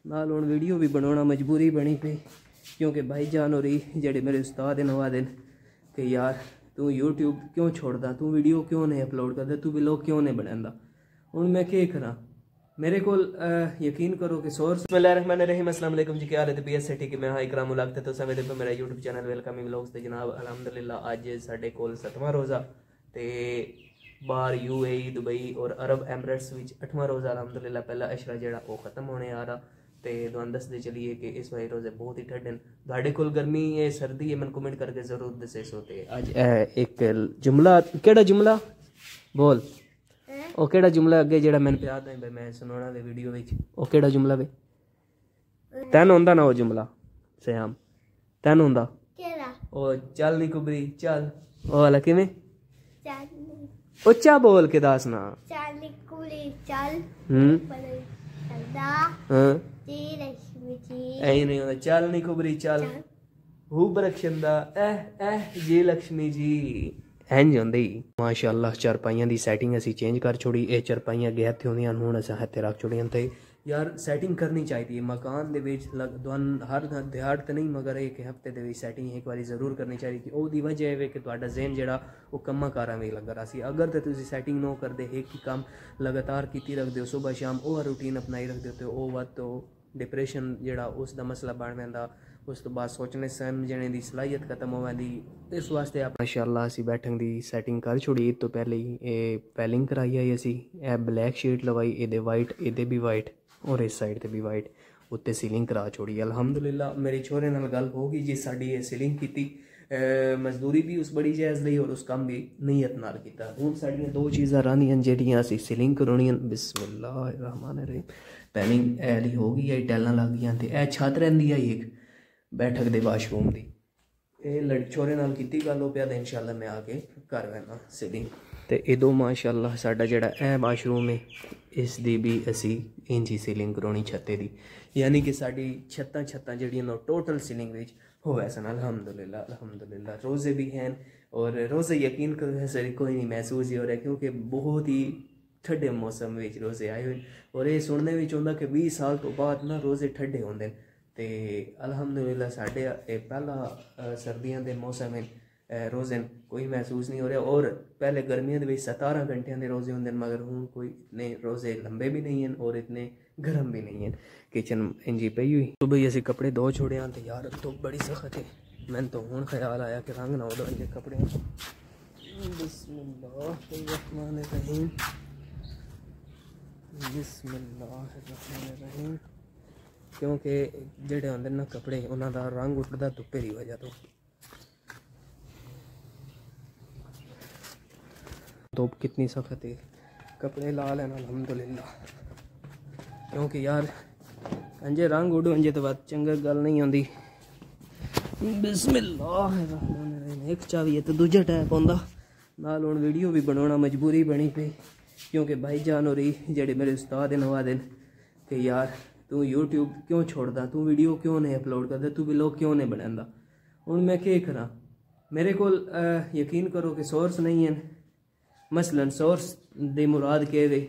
नाल हुण वीडियो भी बनाना मजबूरी बनी पई क्योंकि भाईजान होरी जेड़े मेरे उस्ताद हैं नवा दिन कि यार तू यूट्यूब क्यों छोड़दा, तू वीडियो क्यों नहीं अपलोड करदा, तू व्लॉग क्यों नहीं बनांदा। हुण मैं क्या करा, मेरे को यकीन करो कि सोर्स बिस्मिल्लाहिर्रहमानिर्रहीम अस्सलाम वालेकुम जी, क्या हाल है तबीयत से ठीक है। मैं हाँ इकराम उलागते तो समय देखो मेरा यूट्यूब चैनल वेलकम व्लॉग्स ते जनाब अलहमदुलिल्लाह अज साडे कोल 7वां रोज़ा ते बाहर UAE दुबई और अरब एमरेट्स विच 8वां रोज़ा अलहमदुलिल्लाह पहला अशरा जेड़ा वो खत्म होने आ रहा ते तुहानू दसदे चलिए कि इस वाले रोज़े बहुत ही ठंडे तुहाडे कोल गर्मी है सर्दी है, मैनू कमेंट करके जरूर दसे सो। ते अज एक जुमला केड़ा जुमला बोल ओ केड़ा जुमला अगे जेड़ा मैंने प्यार नहीं भाई मैं सुनाना वे वीडियो विच ओ केड़ा जुमला वे तैन होंदा ना ओ जुमला सयाम तैन होंदा केड़ा ओ चल नी कुबरी चल ओ वाला किवें चल उच्चा बोल के दस ना चल नी कुबरी चल चलदा हां जी लक्ष्मी जी ऐ नहीं होंदा चल नी कुबरी चल हु बरखशंदा जी लक्ष्मी जी इंज होंदे ही माशाअल्लाह। चरपाइयां दी सेटिंग असी चेंज कर छोड़ी, ये चरपाइयां गए थे होंदियां हुण असां इत्थे रख छोड़ियां ते यार सेटिंग करनी चाहिए मकान दे विच हर दिहाड़ ते नहीं मगर एक हफ्ते दे विच सेटिंग एक बारी जरूर करनी चाहिए कि ओदी वजह है कि तुहाडा ज़हन जेड़ा वो कम्मां कारां विच लग्गा रहा सी। अगर तो तुसीं सेटिंग न करदे एक ही काम लगातार कीती रखदे हो सुबह शाम वो रूटीन अपनाई रखदे हो तो वो वध तो डिप्रेशन जेड़ा उस दा मसला बन पैंदा, उस तो बाद सोचने समझने की सलाहियत खत्म हो जाती। इस वास्ते आप माशाअल्लाह असी बैठक की सैटिंग कर छोड़ी तो पहले ही ये पैलिंग कराई आई असी ब्लैक शीट लवाई ये वाइट ये भी वाइट और इस साइड ते भी वाइट उत्ते सीलिंग करा छोड़ी। अलहमदुलिल्लाह मेरी छोरे नाल गल हो गई जी साड़ी ये सीलिंग की मजदूरी भी उस बड़ी जायज़ ली और उस काम भी नीयत नाल कीता। हुण साड़ियां दो चीज़ां रहनियां जेहड़ियां असी सीलिंग कराउणियां बिस्मिल्लाहिर्रहमानिर्रहीम पैलिंग ऐली हो गई है टैलां लग गई ते ए छत रहिंदी है एक बैठक दे वाशरूम की ये छोरे नाल कीती गल हो पिया इंशाअल्लाह मैं आके कर वैना सीलिंग ते इदो माशाअल्लाह साडा जेड़ा ए वाशरूम है इस दी भी असी इंज ही सीलिंग कराउणी छत्ते दी, यानी कि साडी छत्तां जेहड़ियां टोटल सीलिंग विच होवे सन। अल्हम्दुलिल्लाह अल्हम्दुलिल्लाह रोज़े भी हैं और रोज़े यकीन करो सर कोई नहीं महसूस ही हो रहा क्योंकि बहुत ही ठंडे मौसम में रोज़े आए हुए और ये सुनने में आउंदा कि 20 साल तो बाद ना रोज़े ठंडे होंदे ते अल्हम्दुलिल्लाह साढ़े पहला सर्दियों के मौसम रोज़े कोई महसूस नहीं हो रहा और पहले गर्मियों के 17 घंटिया के रोज़े होंगे मगर हूँ कोई इतने रोज़े लंबे भी नहीं हैं और इतने गर्म भी नहीं हैं। किचन इंजी पई हुई सुबह असी कपड़े धो छोड़े तो यार तो बड़ी सख्त है मैंने तो हूँ ख्याल आया कि रंग ना उड़ो इनके कपड़े। बिस्मिल्लाहिर्रहमानिर्रहीम बिस्मिल्लाहिर्रहमानिर्रहीम क्योंकि जेडे होंदे ना कपड़े उन्हां दा रंग उठदा धुप्पे दी वजह तो कितनी सख्त है कपड़े ला लेना अल्हम्दुलिल्लाह क्योंकि यार अंजे रंग उड़ो अंजे तो बात चंगा गल नहीं आती। बिस्मिल्लाहिर्रहमानिर्रहीम एक चावी है तो दूजा टैप आंदा नाल हुण वीडियो भी बनाना मजबूरी बनी पई क्योंकि भाईजान होरी जेडे मेरे उस्ताद हैं नवा दिन कि यार तू यूट्यूब क्यों छोड़दा, तू वीडियो क्यों नहीं अपलोड करदा, तू व्लॉग क्यों नहीं बनांदा। हुण मैं क्या करा, मेरे को यकीन करो कि सोर्स नहीं है मसलन सोर्स दी मुराद के वे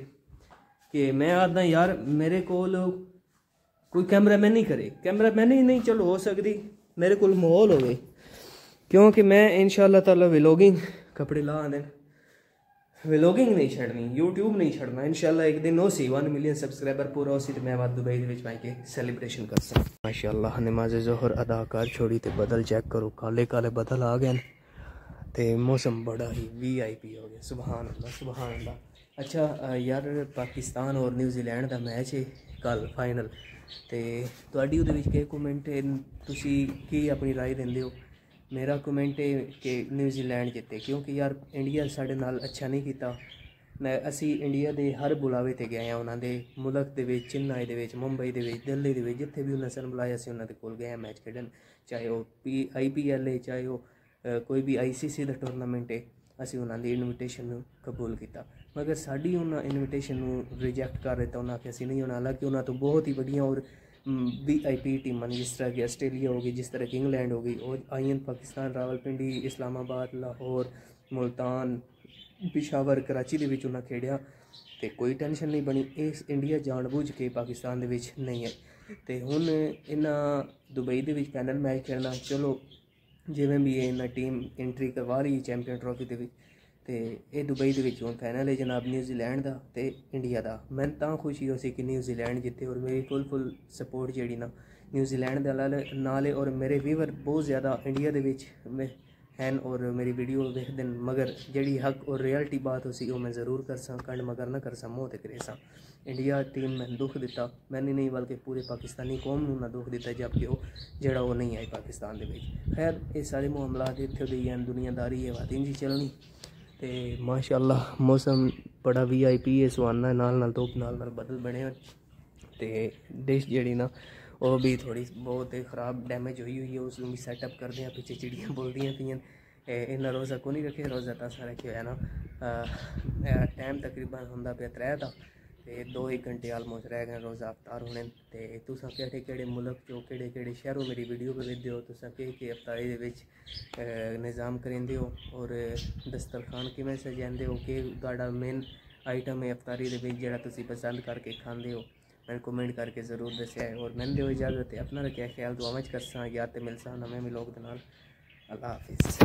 कि मैं आदा यार मेरे को कोई कैमरामैन नहीं करे, कैमरामैन ही नहीं चलो हो सकती मेरे को माहौल हो गई क्योंकि मैं इंशाअल्लाह ताला व्लॉगिंग कपड़े ला आने व्लॉगिंग नहीं छड़नी यूट्यूब नहीं छड़ना इंशाअल्लाह एक दिन हो सी 1 मिलियन सब्सक्राइबर पूरा हो सी तो मैं दुबई दे विच के सेलिब्रेशन कर सकता माशाअल्लाह। नमाज ज़ोहर अदा कर छोड़ी तो बदल चेक करो काले काले बदल आ गए तो मौसम बड़ा ही VIP हो गया सुभान अल्लाह सुभान अल्लाह। अच्छा यार पाकिस्तान और न्यूजीलैंड का मैच है कल फाइनल तो तुहाडी उहदे विच केह् कमेंट है तुसी की अपनी राय देंदे हो। मेरा कमेंट है कि न्यूजीलैंड जिते क्योंकि यार इंडिया साढ़े नाल अच्छा नहीं किया मैं असी इंडिया के हर बुलावे ते गए हैं उन्होंने मुल्क के चेन्नई के मुंबई के दिल्ली के जिथे भी उन्हें सन बुलाया असी उन्होंने कोल गए मैच खेडन चाहे वो IPL है चाहे वो कोई भी ICC का टूरनामेंट है असी उन्होंने इनविटेशन कबूल किया मगर साड़ी उन्होंने इनविटेशन रिजैक्ट कर दिता उन्हें आखिया असी नहीं होना। हालांकि उन्होंने तो बहुत ही बढ़िया और VIP टीम जिस तरह की आस्ट्रेलिया होगी जिस तरह की इंग्लैंड होगी और आई पाकिस्तान रावलपिंडी इस्लामाबाद लाहौर मुल्तान पिशावर कराची के उन्हें खेड़िया तो कोई टेंशन नहीं बनी। इस इंडिया जानबूझ के पाकिस्तान के नहीं है ਤੇ ਹੁਣ ਇਹਨਾਂ ਦੁਬਈ ਦੇ ਵਿੱਚ ਫਾਈਨਲ ਮੈਚ ਖੇਡਣਾ। ਚਲੋ ਜਿਵੇਂ ਵੀ ਇਹਨਾਂ ਟੀਮ ਐਂਟਰੀ ਕਰਵਾ ਰਹੀ ਚੈਂਪੀਅਨ ਟਰੋਫੀ ਦੇ ਵਿੱਚ, ਤੇ ਇਹ ਦੁਬਈ ਦੇ ਵਿੱਚ ਹੁਣ ਫਾਈਨਲ ਹੈ ਜਨਾਬ ਨਿਊਜ਼ੀਲੈਂਡ ਦਾ ਤੇ ਇੰਡੀਆ ਦਾ। ਮੈਨੂੰ ਤਾਂ ਖੁਸ਼ੀ ਹੋ ਸੀ ਕਿ ਨਿਊਜ਼ੀਲੈਂਡ ਜਿੱਤੇ, ਔਰ ਮੇਰੀ ਫੁੱਲ ਸਪੋਰਟ ਜਿਹੜੀ ਨਾ ਨਿਊਜ਼ੀਲੈਂਡ ਦੇ ਨਾਲ ਹੈ। ਔਰ ਮੇਰੇ ਵੀਵਰ ਬਹੁਤ ਜ਼ਿਆਦਾ ਇੰਡੀਆ ਦੇ ਵਿੱਚ ਹਨ ਔਰ ਮੇਰੀ ਵੀਡੀਓ ਵੇਖਦੇ ਨੇ, ਮगर ਜਿਹੜੀ ਹੱਕ ਔਰ ਰਿयलिटी बात होसी वो मैं ज़रूर करसा, कंड मगर ना करसा, मोह ते करेसा। इंडिया टीम मैंने दुख दिता, मैंने नहीं बल्कि पूरे पाकिस्तानी कौम नूं ना दुख दिता, जबकि वो जड़ा वो नहीं आई पाकिस्तान दे विच। खैर ये सारे मामलात इत्थे दे हैं, दुनियादारी है बात इंजी चलनी। तो माशाअल्लाह मौसम बड़ा VIP है, सुहाना नाल धुप नाल बदल बने। तो डिश जी ना वो भी थोड़ी बहुत ख़राब डैमेज हुई है, उसमें भी सैटअप करते हैं। पीछे चिड़ियाँ बोलदियाँ पियां, इन्ना रोज़ा को नहीं रखे, रोज़ा तासा रखे हुआ है ना। टाइम तकरीबन होंदा पे 3 दा, ते 2-1 घंटे आलमोस्ट रह गए रोज़ा अफ्तार होने। तो तुसां केड़े मुल्क चो केड़े शहरों मेरी वीडियो पर वेखदे हो, तुसां के अफ्तारी दे विच निज़ाम करेंदे हो और दस्तरखान किवें सजांदे हो, कि तुहाडा मेन आइटम है अफ्तारी दे विच जेह्ड़ा तुसीं पसंद करके खांदे हो। मैंने कमेंट करके ज़रूर दस्या है। और मैंने दो इजाज़त है, अपना रखें ख्याल, दुआवां च करसा, याद ते मिलसा नवें व्लॉग दे नाल। अल्लाह हाफिज़।